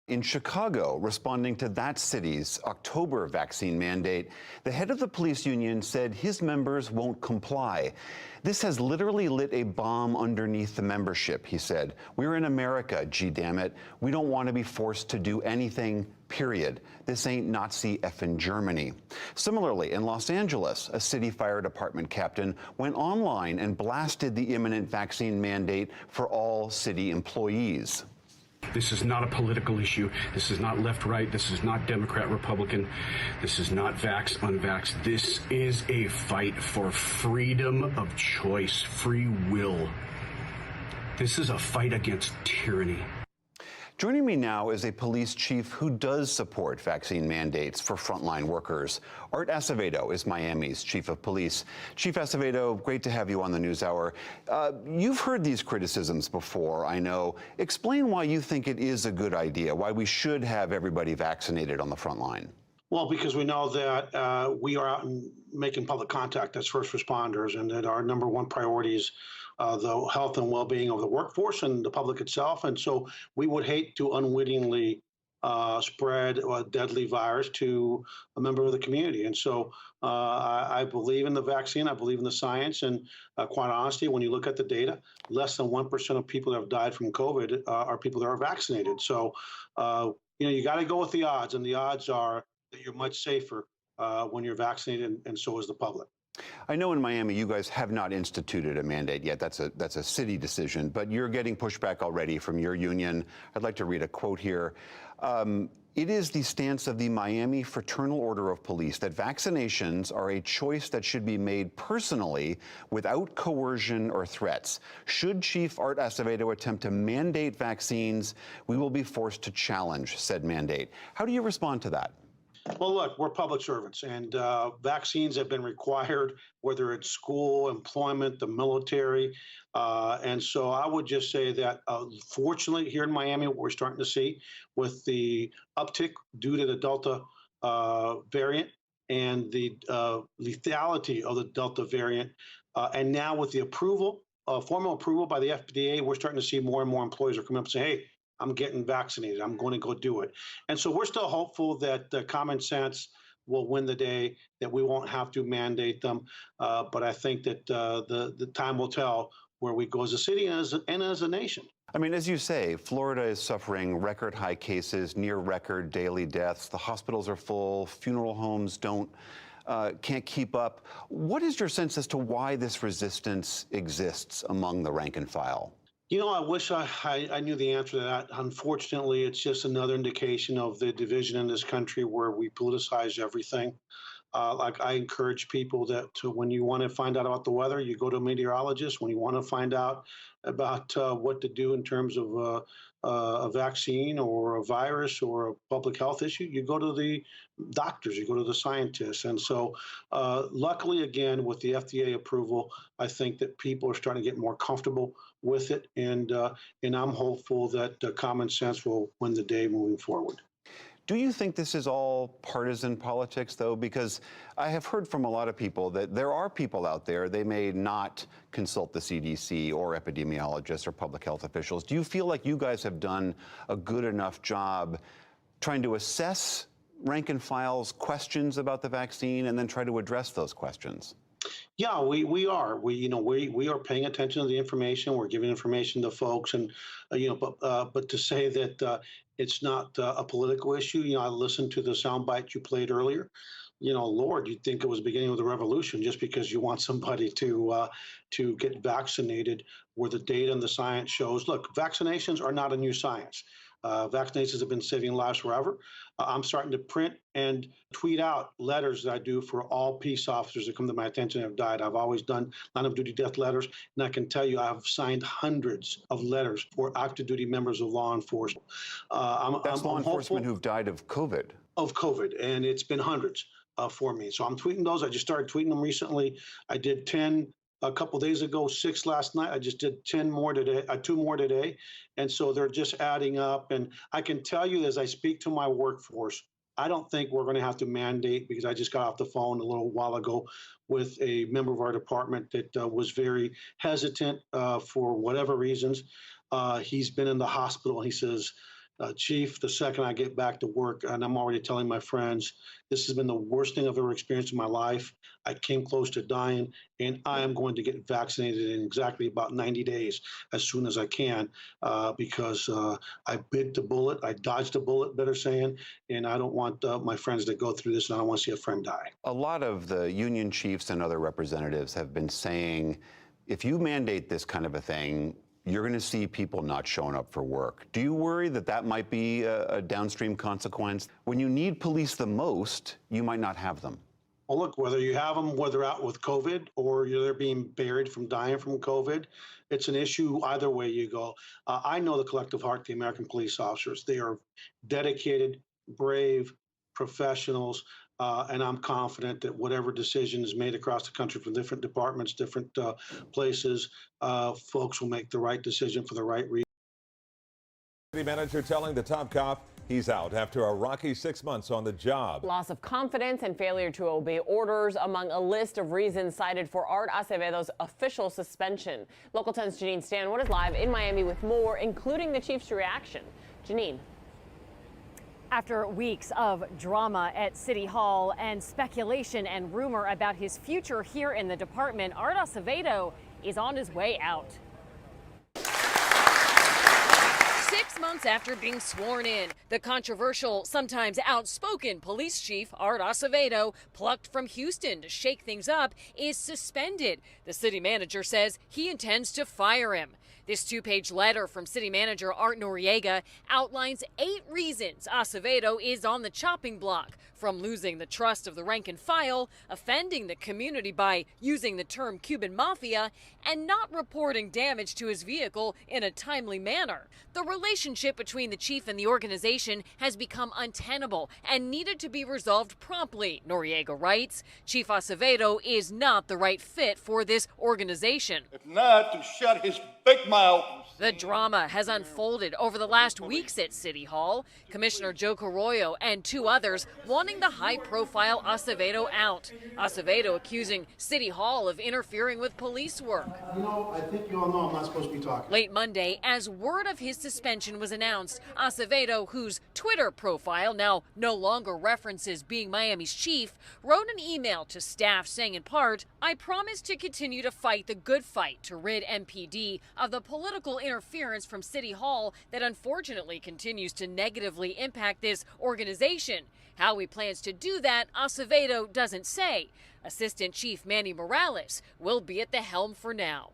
In Chicago, responding to that city's October vaccine mandate, the head of the police union said his members won't comply. This has literally lit a bomb underneath the membership, he said. We're in America, gee damn it. We don't want to be forced to do anything, period. This ain't Nazi effing Germany. Similarly, in Los Angeles, a city fire department captain went online and blasted the imminent vaccine mandate for all city employees. This is not a political issue. This is not left-right. This is not Democrat-Republican. This is not vax-unvax. This is a fight for freedom of choice, free will. This is a fight against tyranny. Joining me now is a police chief who does support vaccine mandates for frontline workers. Art Acevedo is Miami's chief of police. Chief Acevedo, great to have you on the NewsHour. You've heard these criticisms before, I know. Explain why you think it is a good idea, why we should have everybody vaccinated on the front line. Well, because we know that we are out and making public contact as first responders, and that our number one priority is the health and well-being of the workforce and the public itself. And so we would hate to unwittingly spread a deadly virus to a member of the community. And so I believe in the vaccine. I believe in the science. And quite honestly, when you look at the data, less than 1% of people that have died from COVID are people that are vaccinated. So, you got to go with the odds. And the odds are that you're much safer when you're vaccinated, and so is the public. I know in Miami you guys have not instituted a mandate yet. That's a city decision, but you're getting pushback already from your union. I'd like to read a quote here. It is the stance of the Miami Fraternal Order of Police that vaccinations are a choice that should be made personally without coercion or threats. Should Chief Art Acevedo attempt to mandate vaccines, we will be forced to challenge said mandate. How do you respond to that? Well, look, we're public servants, and vaccines have been required, whether it's school, employment, the military. And so I would just say that, fortunately, here in Miami, what we're starting to see with the uptick due to the Delta variant and the lethality of the Delta variant, and now with the approval, formal approval by the FDA, we're starting to see more and more employees are coming up and saying, hey, I'm getting vaccinated. I'm going to go do it. And so we're still hopeful that common sense will win the day, that we won't have to mandate them. But I think that the time will tell where we go as a city and as a nation. I mean, as you say, Florida is suffering record high cases, near record daily deaths. The hospitals are full. Funeral homes can't keep up. What is your sense as to why this resistance exists among the rank and file? I wish I knew the answer to that. Unfortunately, it's just another indication of the division in this country where we politicize everything. Like I encourage people that when you want to find out about the weather, you go to a meteorologist. When you want to find out about what to do in terms of a vaccine or a virus or a public health issue, you go to the doctors, you go to the scientists. And so luckily, again, with the FDA approval, I think that people are starting to get more comfortable with it. And I'm hopeful that common sense will win the day moving forward. Do you think this is all partisan politics, though? Because I have heard from a lot of people that there are people out there, they may not consult the CDC or epidemiologists or public health officials. Do you feel like you guys have done a good enough job trying to assess rank and file's questions about the vaccine and then try to address those questions? Yeah, we are. We are paying attention to the information. We're giving information to folks, and but to say that it's not a political issue. I listened to the soundbite you played earlier. Lord, you'd think it was the beginning of the revolution just because you want somebody to get vaccinated, where the data and the science shows. Look, vaccinations are not a new science. Vaccinations have been saving lives forever. I'm starting to print and tweet out letters that I do for all peace officers that come to my attention and have died. I've always done line of duty death letters, and I can tell you I've signed hundreds of letters for active duty members of law enforcement. That's law enforcement who've died of COVID. Of COVID, and it's been hundreds for me. So I'm tweeting those. I just started tweeting them recently. I did 10 a couple days ago, 6 last night. I just did 10 more today, 2 more today. And so they're just adding up. And I can tell you as I speak to my workforce, I don't think we're going to have to mandate, because I just got off the phone a little while ago with a member of our department that was very hesitant for whatever reasons. He's been in the hospital. He says, Chief, the second I get back to work, and I'm already telling my friends, this has been the worst thing I've ever experienced in my life. I came close to dying, and I am going to get vaccinated in exactly about 90 days as soon as I can because I bit the bullet. I dodged the bullet, better saying, and I don't want my friends to go through this, and I don't want to see a friend die. A lot of the union chiefs and other representatives have been saying, if you mandate this kind of a thing, you're going to see people not showing up for work. Do you worry that that might be a downstream consequence? When you need police the most, you might not have them. Well, look, whether you have them, whether out with COVID or they're being buried from dying from COVID, it's an issue either way you go. I know the collective heart, the American police officers. They are dedicated, brave professionals, and I'm confident that whatever decision is made across the country from different departments, different places, folks will make the right decision for the right reason. City manager telling the top cop he's out after a rocky 6 months on the job. Loss of confidence and failure to obey orders among a list of reasons cited for Art Acevedo's official suspension. Local 10's Janine Stanwood is live in Miami with more, including the chief's reaction. Janine. After weeks of drama at City Hall and speculation and rumor about his future here in the department, Art Acevedo is on his way out. 6 months after being sworn in, the controversial, sometimes outspoken police chief, Art Acevedo, plucked from Houston to shake things up, is suspended. The city manager says he intends to fire him. This two-page letter from city manager Art Noriega outlines 8 reasons Acevedo is on the chopping block, from losing the trust of the rank and file, offending the community by using the term Cuban mafia, and not reporting damage to his vehicle in a timely manner. The relationship between the chief and the organization has become untenable and needed to be resolved promptly, Noriega writes. Chief Acevedo is not the right fit for this organization. If not, to shut his big mouth. The drama has unfolded over the last weeks at City Hall. Commissioner Joe Carollo and 2 others wanting the high-profile Acevedo out. Acevedo accusing City Hall of interfering with police work. You know, I think you all know I'm not supposed to be talking. Late Monday, as word of his suspension was announced, Acevedo, whose Twitter profile now no longer references being Miami's chief, wrote an email to staff saying in part, "I promise to continue to fight the good fight to rid MPD of the political interference from City Hall that unfortunately continues to negatively impact this organization." How he plans to do that, Acevedo doesn't say. Assistant Chief Manny Morales will be at the helm for now.